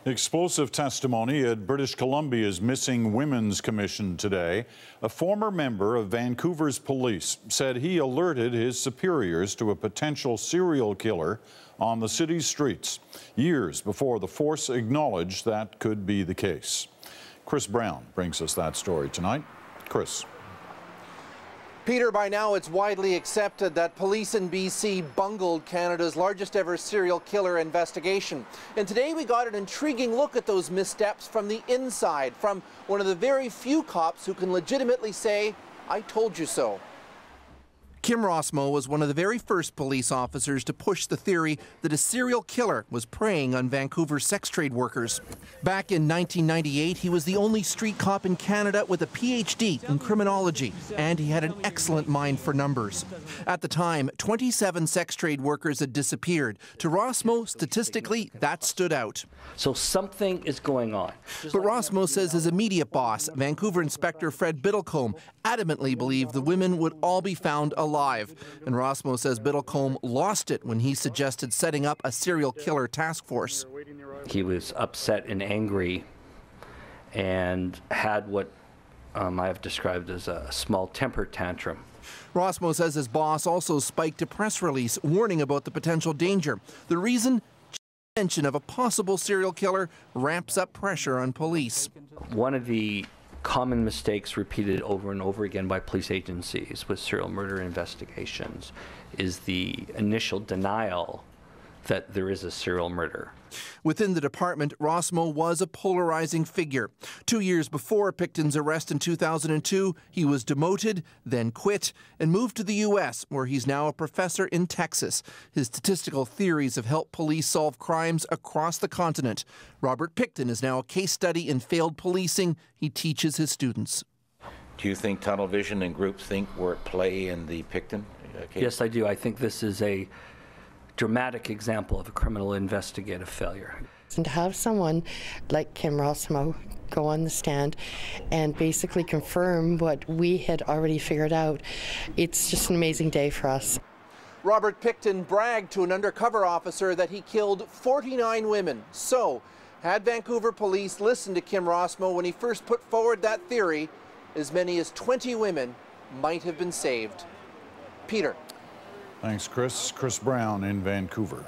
Explosive testimony at British Columbia's Missing Women's Commission today. A former member of Vancouver's police said he alerted his superiors to a potential serial killer on the city's streets years before the force acknowledged that could be the case. Chris Brown brings us that story tonight. Chris. Peter, by now it's widely accepted that police in BC bungled Canada's largest ever serial killer investigation. And today we got an intriguing look at those missteps from the inside, from one of the very few cops who can legitimately say, "I told you so." Kim Rossmo was one of the very first police officers to push the theory that a serial killer was preying on Vancouver's sex trade workers. Back in 1998, he was the only street cop in Canada with a PhD in criminology, and he had an excellent mind for numbers. At the time, 27 sex trade workers had disappeared. To Rossmo, statistically, that stood out. So something is going on. But Rossmo says his immediate boss, Vancouver Inspector Fred Biddlecombe, adamantly believed the women would all be found alive. And Rossmo says Biddlecombe lost it when he suggested setting up a serial killer task force. He was upset and angry and had what I have described as a small temper tantrum. Rossmo says his boss also spiked a press release warning about the potential danger. The reason? Mention of a possible serial killer ramps up pressure on police. One of the common mistakes repeated over and over again by police agencies with serial murder investigations is the initial denial that there is a serial murder. Within the department, Rossmo was a polarizing figure. 2 years before Picton's arrest in 2002, he was demoted, then quit, and moved to the U.S., where he's now a professor in Texas. His statistical theories have helped police solve crimes across the continent. Robert Picton is now a case study in failed policing. He teaches his students. Do you think tunnel vision and groupthink were at play in the Picton case? Yes, I do. I think this is a dramatic example of a criminal investigative failure. And to have someone like Kim Rossmo go on the stand and basically confirm what we had already figured out, it's just an amazing day for us. Robert Picton bragged to an undercover officer that he killed 49 women. So, had Vancouver police listened to Kim Rossmo when he first put forward that theory, as many as 20 women might have been saved. Peter. Thanks, Chris. Chris Brown in Vancouver.